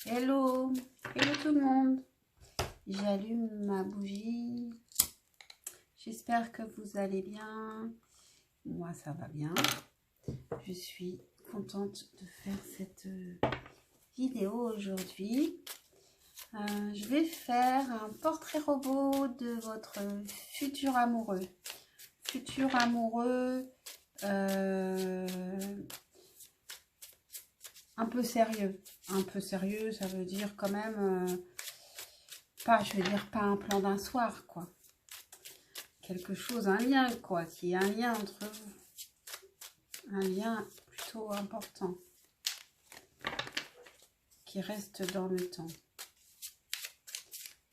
Hello, hello tout le monde. J'allume ma bougie. J'espère que vous allez bien. Moi, ça va bien. Je suis contente de faire cette vidéo aujourd'hui. Je vais faire un portrait robot de votre futur amoureux. Futur amoureux un peu sérieux. Un peu sérieux, ça veut dire quand même... je veux dire pas un plan d'un soir, quoi. Quelque chose, un lien, quoi. Qu'il y ait un lien entre vous. Un lien plutôt important. Qui reste dans le temps.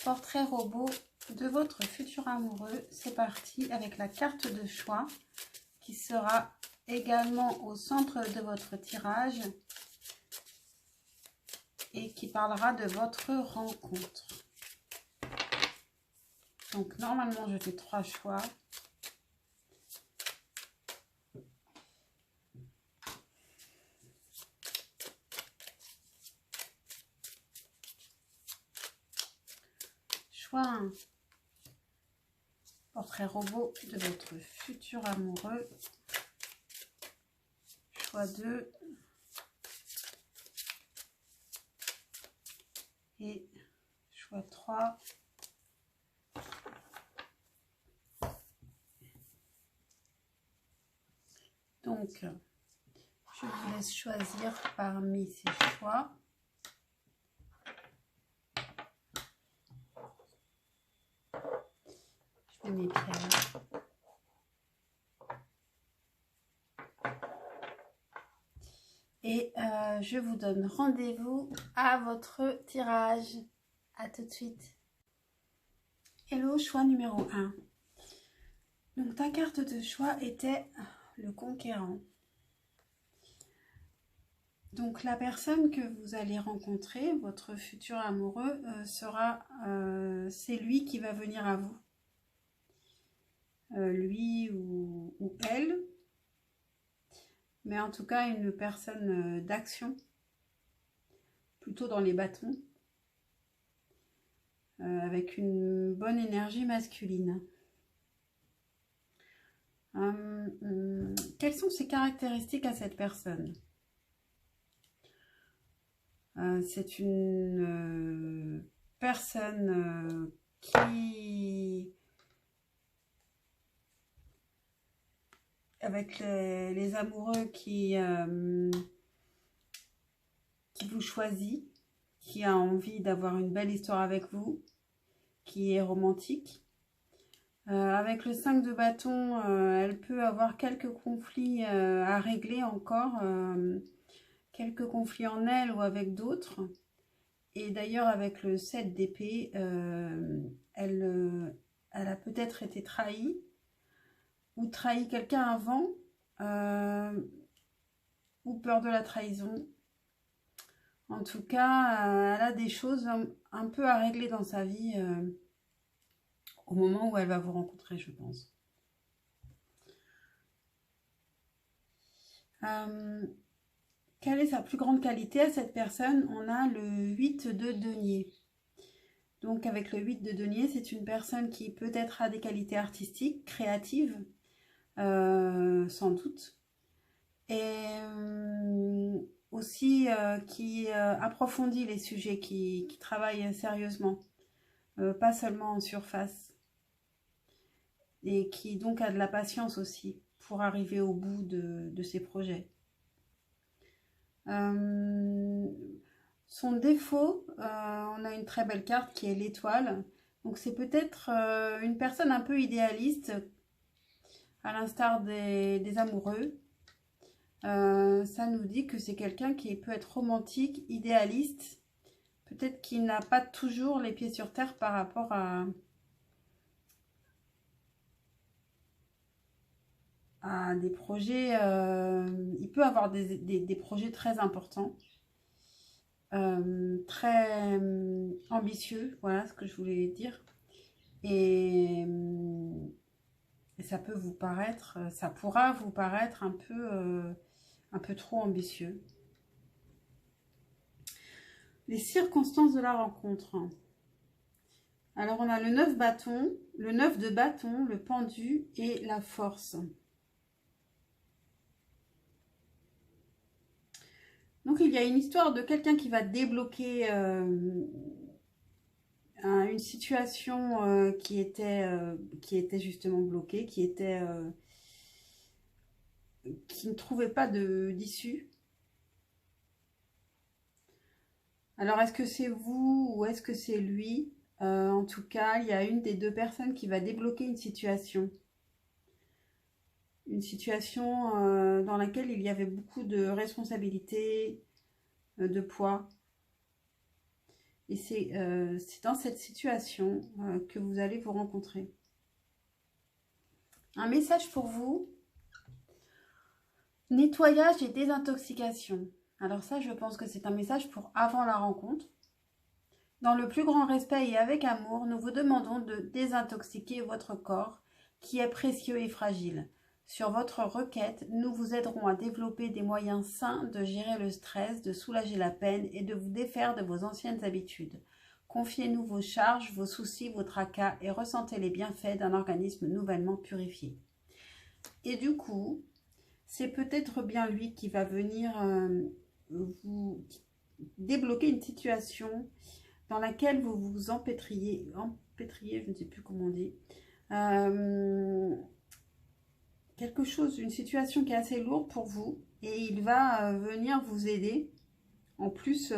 Portrait robot de votre futur amoureux. C'est parti avec la carte de choix qui sera également au centre de votre tirage et qui parlera de votre rencontre. Donc normalement je fais 3 choix. Choix 1. Portrait robot de votre futur amoureux. Choix 2. Et choix 3. Donc, je vous laisse choisir parmi ces choix. Je mets mes pierres. Et je vous donne rendez-vous à votre tirage. À tout de suite. Hello, choix numéro 1. Donc ta carte de choix était le conquérant. Donc la personne que vous allez rencontrer, votre futur amoureux, c'est lui qui va venir à vous. Lui ou elle. Mais en tout cas une personne d'action. Plutôt dans les bâtons. Avec une bonne énergie masculine. Quelles sont ses caractéristiques à cette personne? C'est une personne qui, avec les amoureux, qui vous choisit, qui a envie d'avoir une belle histoire avec vous, qui est romantique. Avec le 5 de bâton, elle peut avoir quelques conflits à régler encore, quelques conflits en elle ou avec d'autres. Et d'ailleurs, avec le 7 d'épée, elle a peut-être été trahie ou trahi quelqu'un avant, ou peur de la trahison. En tout cas, elle a des choses un peu à régler dans sa vie au moment où elle va vous rencontrer, je pense. Quelle est sa plus grande qualité à cette personne? On a le 8 de denier. Donc avec le 8 de denier, c'est une personne qui peut-être a des qualités artistiques, créatives, sans doute. Et aussi qui approfondit les sujets, qui travaille sérieusement, pas seulement en surface. Et qui donc a de la patience aussi pour arriver au bout de ses projets. Son défaut, on a une très belle carte qui est l'étoile. Donc c'est peut-être une personne un peu idéaliste, à l'instar des amoureux. Ça nous dit que c'est quelqu'un qui peut être romantique, idéaliste. Peut-être qu'il n'a pas toujours les pieds sur terre par rapport à des projets. Il peut avoir des projets très importants. Très ambitieux, voilà ce que je voulais dire. Et ça peut vous paraître, ça pourra vous paraître un peu trop ambitieux. Les circonstances de la rencontre. Alors, on a le 9 bâton, le 9 de bâton, le pendu et la force. Donc, il y a une histoire de quelqu'un qui va débloquer une situation qui était justement bloquée, qui ne trouvait pas d'issue. Alors, est-ce que c'est vous ou est-ce que c'est lui? En tout cas, il y a une des deux personnes qui va débloquer une situation. Une situation dans laquelle il y avait beaucoup de responsabilités, de poids. Et c'est dans cette situation que vous allez vous rencontrer. Un message pour vous. Nettoyage et désintoxication. Alors ça, je pense que c'est un message pour avant la rencontre. Dans le plus grand respect et avec amour, nous vous demandons de désintoxiquer votre corps qui est précieux et fragile. Sur votre requête, nous vous aiderons à développer des moyens sains de gérer le stress, de soulager la peine et de vous défaire de vos anciennes habitudes. Confiez-nous vos charges, vos soucis, vos tracas et ressentez les bienfaits d'un organisme nouvellement purifié. Et du coup, c'est peut-être bien lui qui va venir vous débloquer une situation dans laquelle vous vous empêtriez, je ne sais plus comment on dit, quelque chose, une situation qui est assez lourde pour vous, et il va venir vous aider. En plus,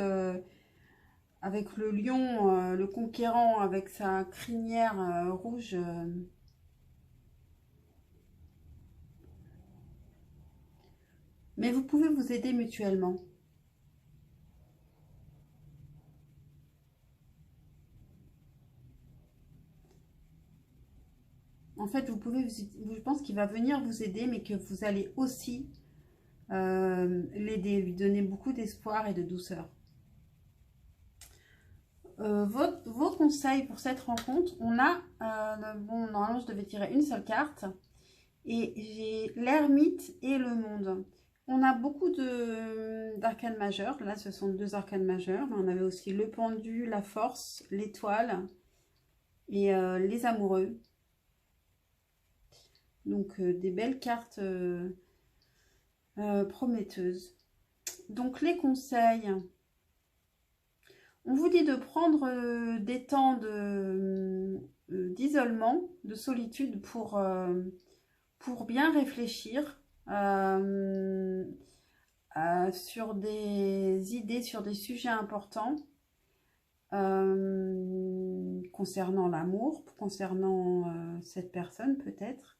avec le lion, le conquérant, avec sa crinière rouge, mais vous pouvez vous aider mutuellement. En fait, je pense qu'il va venir vous aider, mais que vous allez aussi l'aider, lui donner beaucoup d'espoir et de douceur. Vos conseils pour cette rencontre, on a, bon, normalement je devais tirer une seule carte, et j'ai l'ermite et le monde. On a beaucoup d'arcanes majeures, là ce sont deux arcanes majeures, mais on avait aussi le pendu, la force, l'étoile et les amoureux. Donc des belles cartes prometteuses. Donc les conseils, on vous dit de prendre des temps d'isolement, de solitude pour bien réfléchir sur des idées, sur des sujets importants concernant l'amour, concernant cette personne peut-être.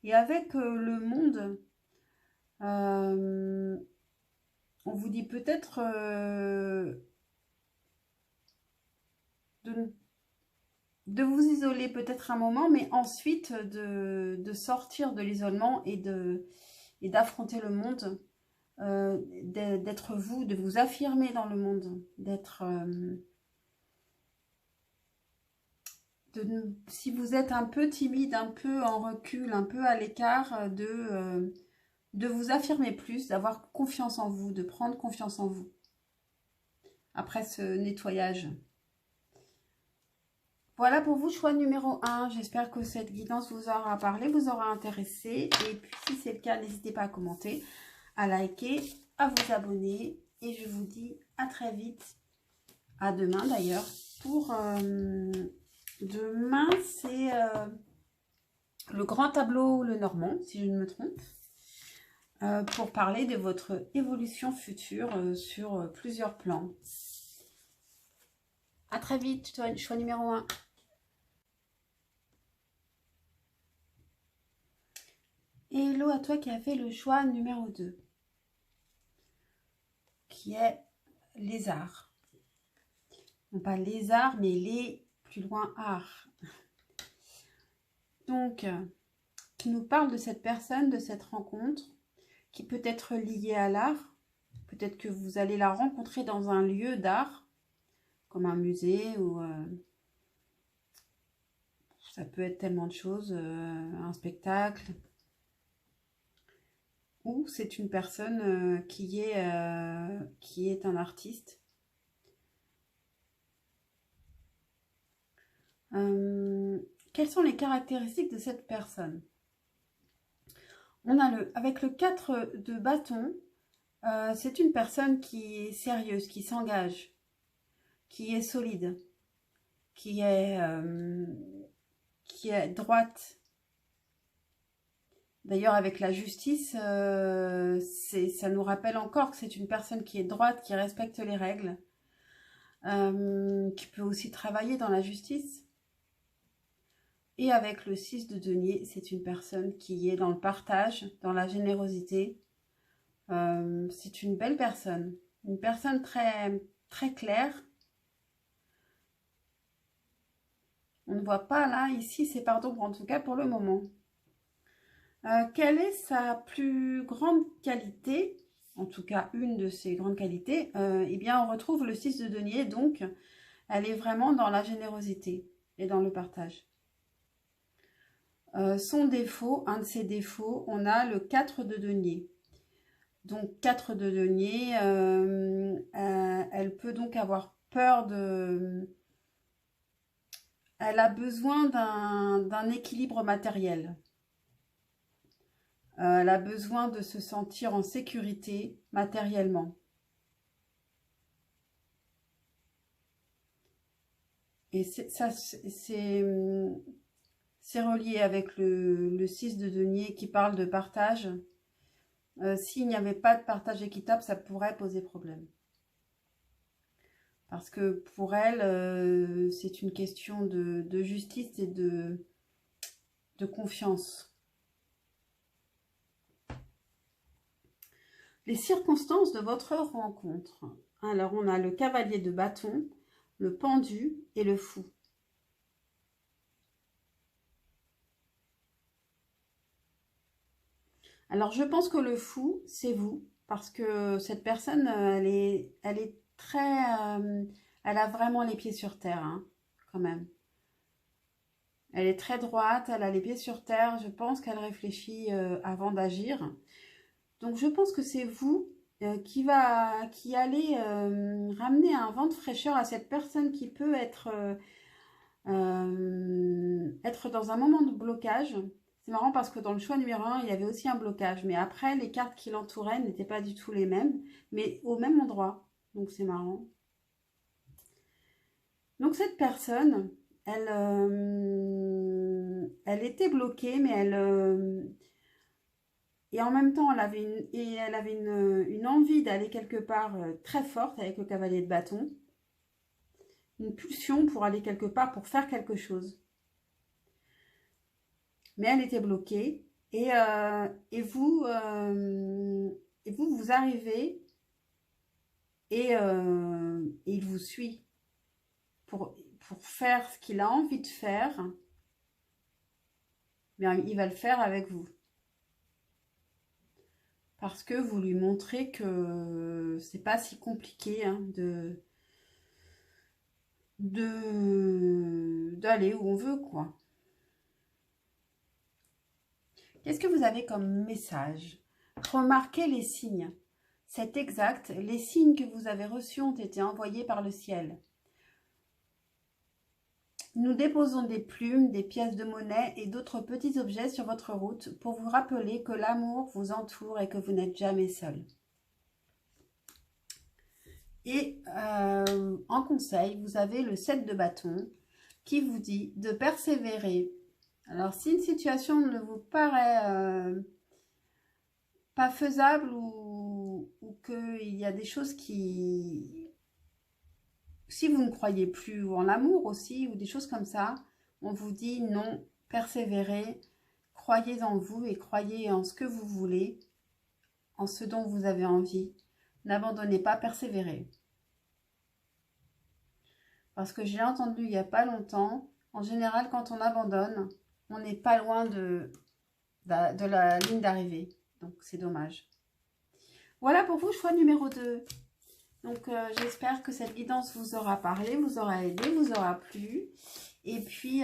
Et avec le monde, on vous dit peut-être de vous isoler peut-être un moment, mais ensuite de sortir de l'isolement et d'affronter le monde, d'être vous, de vous affirmer dans le monde, d'être... si vous êtes un peu timide, un peu en recul, un peu à l'écart, de vous affirmer plus, d'avoir confiance en vous, de prendre confiance en vous. Après ce nettoyage. Voilà pour vous, choix numéro 1. J'espère que cette guidance vous aura parlé, vous aura intéressé. Et puis, si c'est le cas, n'hésitez pas à commenter, à liker, à vous abonner. Et je vous dis à très vite. À demain d'ailleurs. Pour demain, c'est le grand tableau le normand, si je ne me trompe. Pour parler de votre évolution future sur plusieurs plans. À très vite, choix numéro 1. Et hello à toi qui as fait le choix numéro 2, qui est lézard. Non pas lézard, mais les plus loin art. Donc, qui nous parle de cette personne, de cette rencontre, qui peut être liée à l'art. Peut-être que vous allez la rencontrer dans un lieu d'art, comme un musée ou... ça peut être tellement de choses, un spectacle. Ou c'est une personne qui est un artiste Quelles sont les caractéristiques de cette personne? On a avec le 4 de bâton, c'est une personne qui est sérieuse, qui s'engage, qui est solide, qui est droite. D'ailleurs, avec la justice, ça nous rappelle encore que c'est une personne qui est droite, qui respecte les règles, qui peut aussi travailler dans la justice. Et avec le 6 de denier, c'est une personne qui est dans le partage, dans la générosité. C'est une belle personne, une personne très, très claire. On ne voit pas là, ici, c'est par d'ombre, en tout cas pour le moment. Quelle est sa plus grande qualité? En tout cas, une de ses grandes qualités. Eh bien, on retrouve le 6 de denier, donc elle est vraiment dans la générosité et dans le partage. Son défaut, un de ses défauts, on a le 4 de denier. Donc 4 de denier, elle peut donc avoir peur de... Elle a besoin d'un équilibre matériel. Elle a besoin de se sentir en sécurité matériellement. Et c'est relié avec le 6 de denier qui parle de partage. S'il n'y avait pas de partage équitable, ça pourrait poser problème. Parce que pour elle, c'est une question de justice et de confiance. Les circonstances de votre rencontre. Alors, on a le cavalier de bâton, le pendu et le fou. Alors, je pense que le fou, c'est vous, parce que cette personne, elle est très... elle a vraiment les pieds sur terre, hein, quand même. Elle est très droite, elle a les pieds sur terre. Je pense qu'elle réfléchit avant d'agir. Donc, je pense que c'est vous qui allez ramener un vent de fraîcheur à cette personne qui peut être dans un moment de blocage. C'est marrant parce que dans le choix numéro 1, il y avait aussi un blocage. Mais après, les cartes qui l'entouraient n'étaient pas du tout les mêmes, mais au même endroit. Donc, c'est marrant. Donc, cette personne, elle était bloquée, mais et en même temps, elle avait une envie d'aller quelque part très forte avec le cavalier de bâton. Une pulsion pour aller quelque part, pour faire quelque chose. Mais elle était bloquée. Et vous arrivez et il vous suit pour faire ce qu'il a envie de faire. Mais il va le faire avec vous. Parce que vous lui montrez que c'est pas si compliqué hein, d'aller où on veut, quoi. Qu'est-ce que vous avez comme message? Remarquez les signes. C'est exact, les signes que vous avez reçus ont été envoyés par le ciel. Nous déposons des plumes, des pièces de monnaie et d'autres petits objets sur votre route pour vous rappeler que l'amour vous entoure et que vous n'êtes jamais seul. Et en conseil, vous avez le 7 de bâton qui vous dit de persévérer. Alors, si une situation ne vous paraît pas faisable ou qu'il y a des choses qui... Si vous ne croyez plus en l'amour aussi, ou des choses comme ça, on vous dit non, persévérez, croyez en vous et croyez en ce que vous voulez, en ce dont vous avez envie. N'abandonnez pas, persévérez. Parce que j'ai entendu il n'y a pas longtemps, en général, quand on abandonne, on n'est pas loin de la ligne d'arrivée. Donc, c'est dommage. Voilà pour vous, choix numéro 2. Donc, j'espère que cette guidance vous aura parlé, vous aura aidé, vous aura plu. Et puis,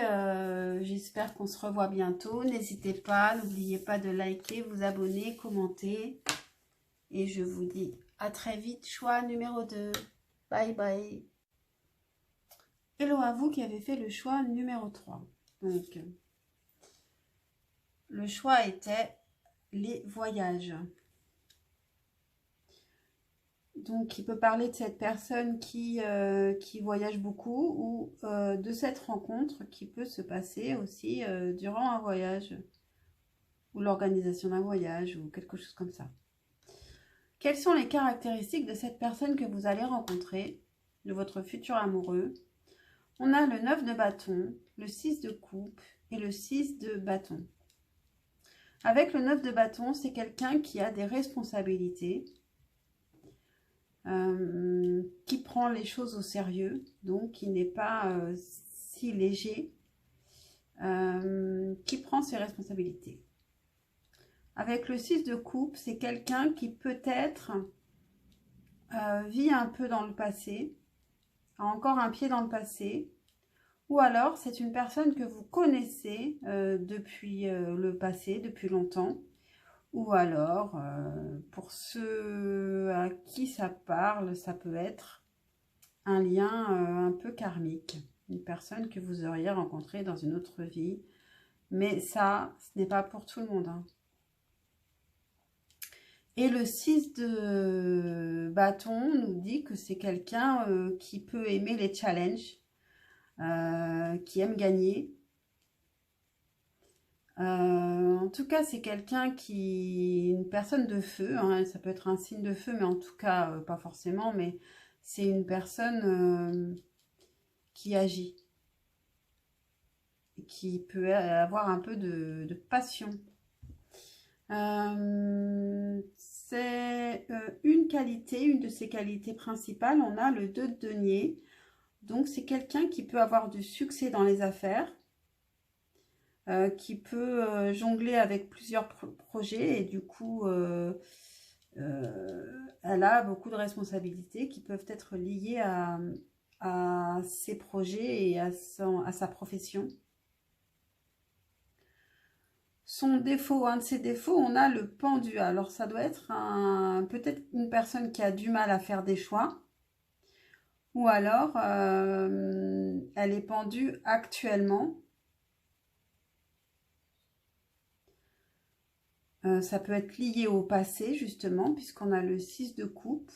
j'espère qu'on se revoit bientôt. N'hésitez pas, n'oubliez pas de liker, vous abonner, commenter. Et je vous dis à très vite, choix numéro 2. Bye bye. Hello à vous qui avez fait le choix numéro 3. Donc, le choix était les voyages. Donc, il peut parler de cette personne qui voyage beaucoup ou de cette rencontre qui peut se passer aussi durant un voyage ou l'organisation d'un voyage ou quelque chose comme ça. Quelles sont les caractéristiques de cette personne que vous allez rencontrer, de votre futur amoureux? On a le 9 de bâton, le 6 de coupe et le 6 de bâton. Avec le 9 de bâton, c'est quelqu'un qui a des responsabilités, qui prend les choses au sérieux, donc qui n'est pas si léger, qui prend ses responsabilités. Avec le 6 de coupe, c'est quelqu'un qui peut-être vit un peu dans le passé, a encore un pied dans le passé, ou alors c'est une personne que vous connaissez depuis le passé, depuis longtemps, ou alors pour ceux à qui ça parle, ça peut être un lien un peu karmique, une personne que vous auriez rencontrée dans une autre vie, mais ça, ce n'est pas pour tout le monde, hein. Et le 6 de bâton nous dit que c'est quelqu'un qui peut aimer les challenges, qui aime gagner. En tout cas, c'est quelqu'un une personne de feu, hein, ça peut être un signe de feu, mais en tout cas, pas forcément, mais c'est une personne qui agit, qui peut avoir un peu de passion. C'est une qualité, une de ses qualités principales. On a le 2 de denier. Donc, c'est quelqu'un qui peut avoir du succès dans les affaires, qui peut jongler avec plusieurs projets et du coup, elle a beaucoup de responsabilités qui peuvent être liées à ses projets et à sa profession. Son défaut, un de ses défauts, on a le pendu. Alors ça doit être peut-être une personne qui a du mal à faire des choix. Ou alors, elle est pendue actuellement. Ça peut être lié au passé, justement, puisqu'on a le 6 de coupe.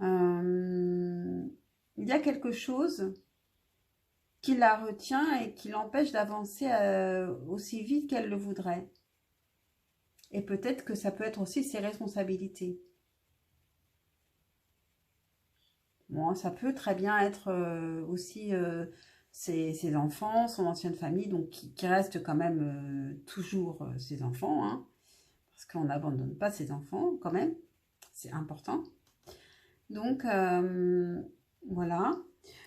Il y a quelque chose qui la retient et qui l'empêche d'avancer aussi vite qu'elle le voudrait. Et peut-être que ça peut être aussi ses responsabilités. Bon, ça peut très bien être aussi ses enfants, son ancienne famille, donc qui reste quand même toujours ses enfants, hein, parce qu'on n'abandonne pas ses enfants quand même, c'est important. Donc voilà.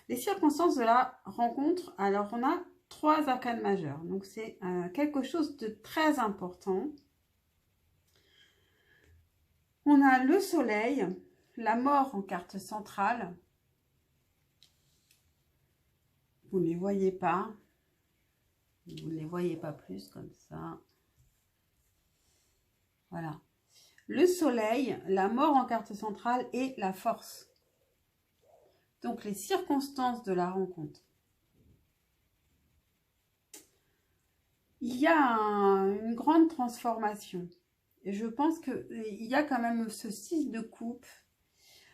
Les circonstances de la rencontre, alors on a 3 arcanes majeures, donc c'est quelque chose de très important. On a le soleil, la mort en carte centrale. Vous ne les voyez pas. Vous ne les voyez pas plus comme ça. Voilà. Le soleil, la mort en carte centrale et la force. Donc les circonstances de la rencontre. Il y a une grande transformation. Et je pense qu'il y a quand même ce 6 de coupe.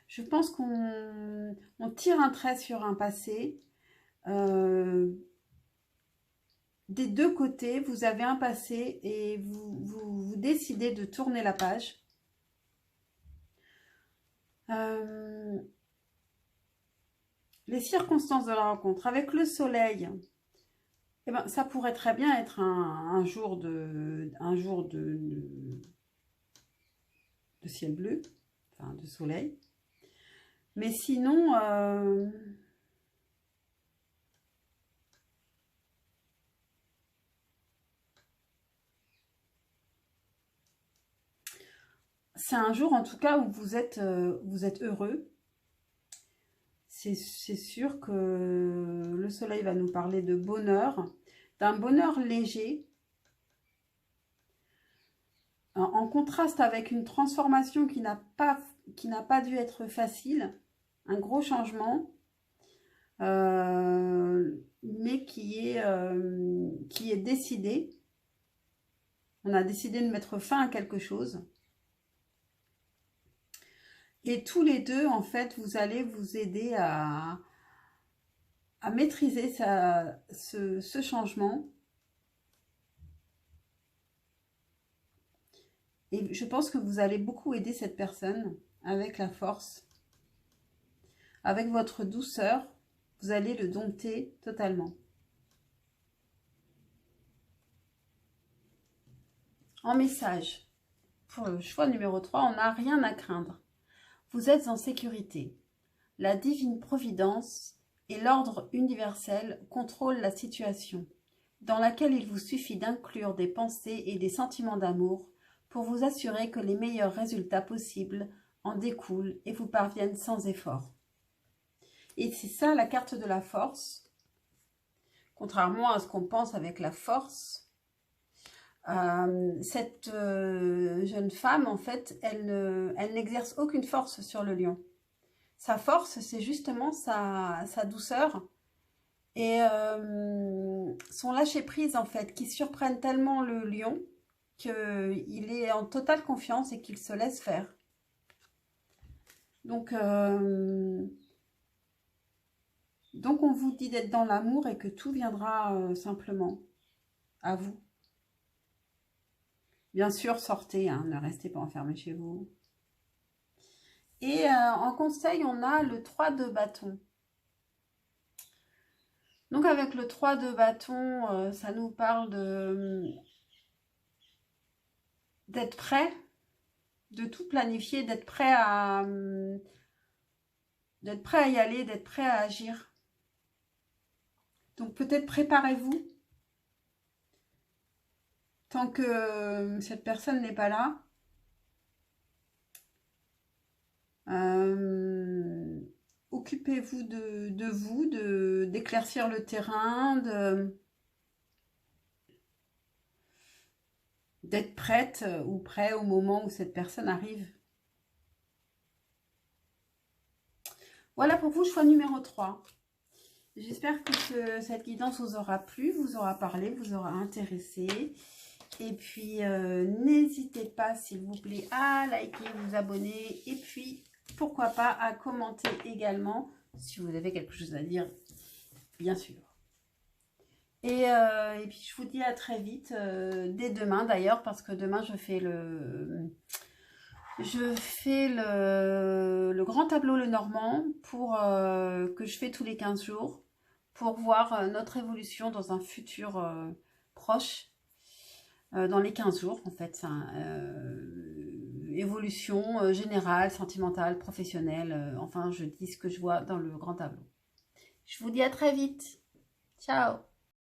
Je pense qu'on tire un trait sur un passé. Des deux côtés, vous avez un passé et vous décidez de tourner la page. Les circonstances de la rencontre avec le soleil, eh ben, ça pourrait très bien être un jour de ciel bleu, enfin de soleil. Mais sinon, c'est un jour en tout cas où vous êtes heureux. C'est sûr que le soleil va nous parler de bonheur, d'un bonheur léger, en contraste avec une transformation qui n'a pas qui n'a pas dû être facile, un gros changement, mais qui est décidé. On a décidé de mettre fin à quelque chose. Et tous les deux, en fait, vous allez vous aider à maîtriser ce changement. Et je pense que vous allez beaucoup aider cette personne avec la force. Avec votre douceur, vous allez le dompter totalement. En message, pour le choix numéro 3, on n'a rien à craindre. Vous êtes en sécurité. La divine providence et l'ordre universel contrôlent la situation, dans laquelle il vous suffit d'inclure des pensées et des sentiments d'amour pour vous assurer que les meilleurs résultats possibles en découlent et vous parviennent sans effort. Et c'est ça la carte de la force. Contrairement à ce qu'on pense avec la force, cette jeune femme, en fait, elle n'exerce aucune force sur le lion. Sa force, c'est justement sa douceur et son lâcher-prise, en fait, qui surprennent tellement le lion qu'il est en totale confiance et qu'il se laisse faire. Donc on vous dit d'être dans l'amour et que tout viendra simplement à vous. Bien sûr, sortez, hein, ne restez pas enfermés chez vous. Et en conseil, on a le 3 de bâton. Donc avec le 3 de bâton, ça nous parle d'être prêt, de tout planifier, d'être prêt à y aller, d'être prêt à agir. Donc peut-être préparez-vous. Tant que cette personne n'est pas là, occupez-vous de vous, d'éclaircir le terrain, d'être prête ou prêt au moment où cette personne arrive. Voilà pour vous, choix numéro 3. J'espère que cette guidance vous aura plu, vous aura parlé, vous aura intéressé. Et puis, n'hésitez pas, s'il vous plaît, à liker, vous abonner. Et puis, pourquoi pas, à commenter également, si vous avez quelque chose à dire, bien sûr. Et puis, je vous dis à très vite, dès demain d'ailleurs, parce que demain, je fais le grand tableau Lenormand que je fais tous les 15 jours pour voir notre évolution dans un futur proche. Dans les 15 jours, en fait, évolution générale, sentimentale, professionnelle, enfin, je dis ce que je vois dans le grand tableau. Je vous dis à très vite. Ciao!